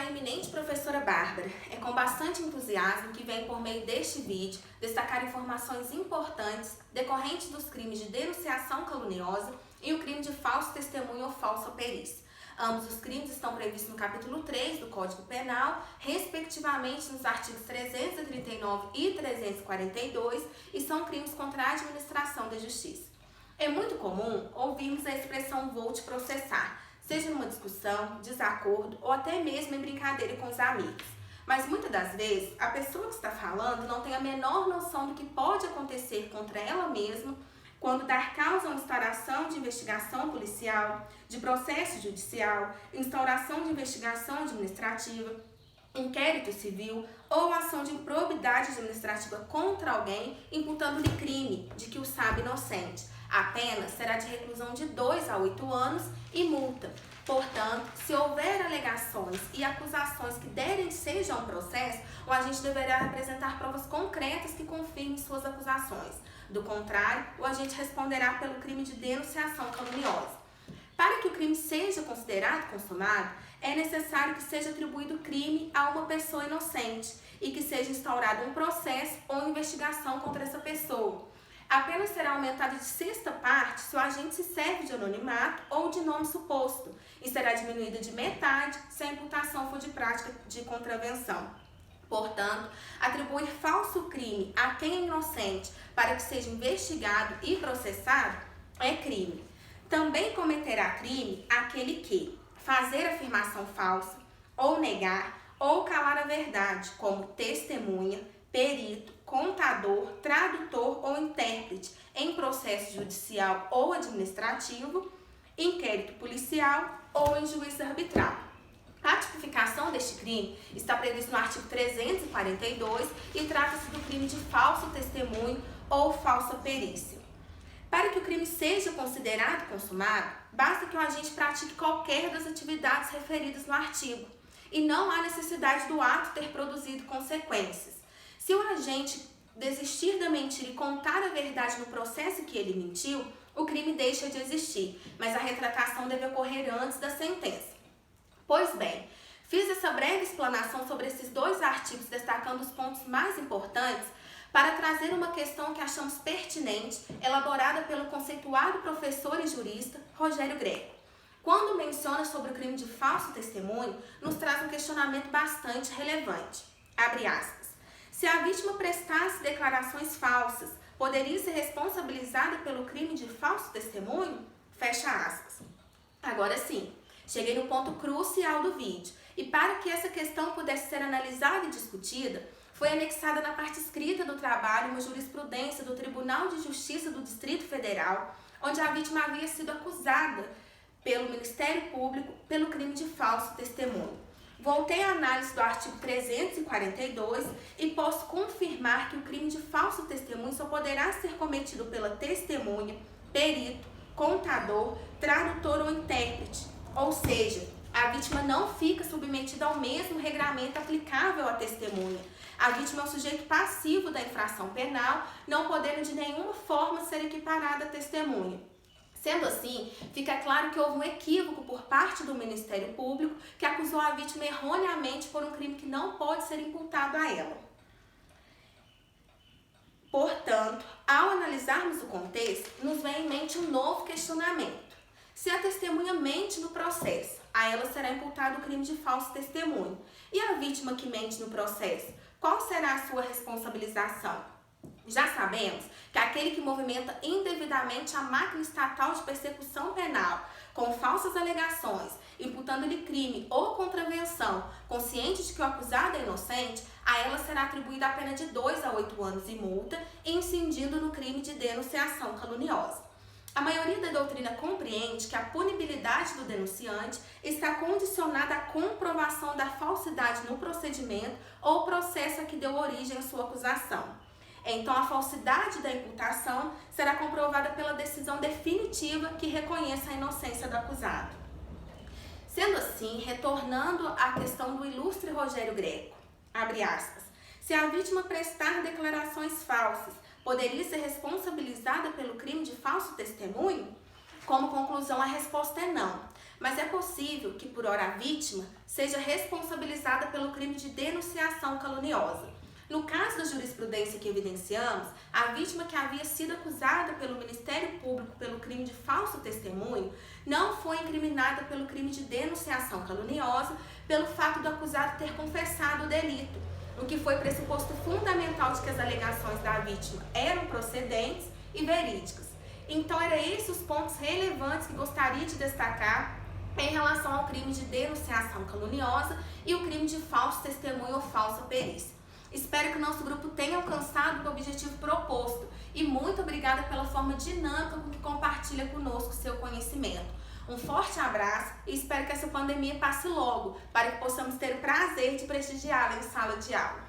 a eminente professora Bárbara. É com bastante entusiasmo que venho por meio deste vídeo destacar informações importantes decorrentes dos crimes de denunciação caluniosa e o crime de falso testemunho ou falsa perícia. Ambos os crimes estão previstos no capítulo 3 do Código Penal, respectivamente nos artigos 339 e 342, e são crimes contra a administração da justiça. É muito comum ouvirmos a expressão "vou te processar", seja numa discussão, desacordo ou até mesmo em brincadeira com os amigos. Mas muitas das vezes, a pessoa que está falando não tem a menor noção do que pode acontecer contra ela mesma quando dar causa a uma instauração de investigação policial, de processo judicial, instauração de investigação administrativa, inquérito civil ou ação de improbidade administrativa contra alguém, imputando-lhe crime de que o sabe inocente. A pena será de reclusão de 2 a 8 anos e multa. Portanto, se houver alegações e acusações que derem seja um processo, o agente deverá apresentar provas concretas que confirmem suas acusações. Do contrário, o agente responderá pelo crime de denunciação caluniosa. Para que o crime seja considerado consumado, é necessário que seja atribuído crime a uma pessoa inocente e que seja instaurado um processo ou investigação contra essa pessoa. A pena será aumentada de sexta parte se o agente se serve de anonimato ou de nome suposto e será diminuída de metade se a imputação for de prática de contravenção. Portanto, atribuir falso crime a quem é inocente para que seja investigado e processado é crime. Também cometerá crime aquele que fazer afirmação falsa, ou negar, ou calar a verdade, como testemunha, perito, contador, tradutor ou intérprete em processo judicial ou administrativo, inquérito policial ou em juízo arbitral. A tipificação deste crime está prevista no artigo 342 e trata-se do crime de falso testemunho ou falsa perícia. Para que o crime seja considerado consumado, basta que o agente pratique qualquer das atividades referidas no artigo e não há necessidade do ato ter produzido consequências. Se o agente desistir da mentira e contar a verdade no processo que ele mentiu, o crime deixa de existir, mas a retratação deve ocorrer antes da sentença. Pois bem, fiz essa breve explanação sobre esses dois artigos, destacando os pontos mais importantes, para trazer uma questão que achamos pertinente, elaborada pelo conceituado professor e jurista Rogério Greco. Quando menciona sobre o crime de falso testemunho, nos traz um questionamento bastante relevante. Abre aspas. Se a vítima prestasse declarações falsas, poderia ser responsabilizada pelo crime de falso testemunho? Fecha aspas. Agora sim, cheguei no ponto crucial do vídeo, e para que essa questão pudesse ser analisada e discutida, foi anexada na parte escrita do trabalho uma jurisprudência do Tribunal de Justiça do Distrito Federal, onde a vítima havia sido acusada pelo Ministério Público pelo crime de falso testemunho. Voltei à análise do artigo 342 e posso confirmar que o crime de falso testemunho só poderá ser cometido pela testemunha, perito, contador, tradutor ou intérprete, ou seja, a vítima não fica submetida ao mesmo regramento aplicável à testemunha. A vítima é um sujeito passivo da infração penal, não podendo de nenhuma forma ser equiparada à testemunha. Sendo assim, fica claro que houve um equívoco por parte do Ministério Público que acusou a vítima erroneamente por um crime que não pode ser imputado a ela. Portanto, ao analisarmos o contexto, nos vem em mente um novo questionamento. Se a testemunha mente no processo, a ela será imputado o crime de falso testemunho. E a vítima que mente no processo, qual será a sua responsabilização? Já sabemos que aquele que movimenta indevidamente a máquina estatal de persecução penal com falsas alegações, imputando-lhe crime ou contravenção, consciente de que o acusado é inocente, a ela será atribuída a pena de 2 a 8 anos e multa, incidindo no crime de denunciação caluniosa. A maioria da doutrina compreende que a punibilidade do denunciante está condicionada à comprovação da falsidade no procedimento ou processo a que deu origem à sua acusação. Então, a falsidade da imputação será comprovada pela decisão definitiva que reconheça a inocência do acusado. Sendo assim, retornando à questão do ilustre Rogério Greco, abre aspas, se a vítima prestar declarações falsas, poderia ser responsabilizada pelo crime de falso testemunho? Como conclusão, a resposta é não. mas é possível que, por hora, a vítima seja responsabilizada pelo crime de denunciação caluniosa. No caso da jurisprudência que evidenciamos, a vítima que havia sido acusada pelo Ministério Público pelo crime de falso testemunho não foi incriminada pelo crime de denunciação caluniosa pelo fato do acusado ter confessado o delito, o que foi pressuposto fundamental de que as alegações da vítima eram procedentes e verídicas. Então, eram esses os pontos relevantes que gostaria de destacar em relação ao crime de denunciação caluniosa e o crime de falso testemunho ou falsa perícia. Espero que o nosso grupo tenha alcançado o objetivo proposto e muito obrigada pela forma dinâmica com que compartilha conosco seu conhecimento. Um forte abraço e espero que essa pandemia passe logo para que possamos ter o prazer de prestigiá-la em sala de aula.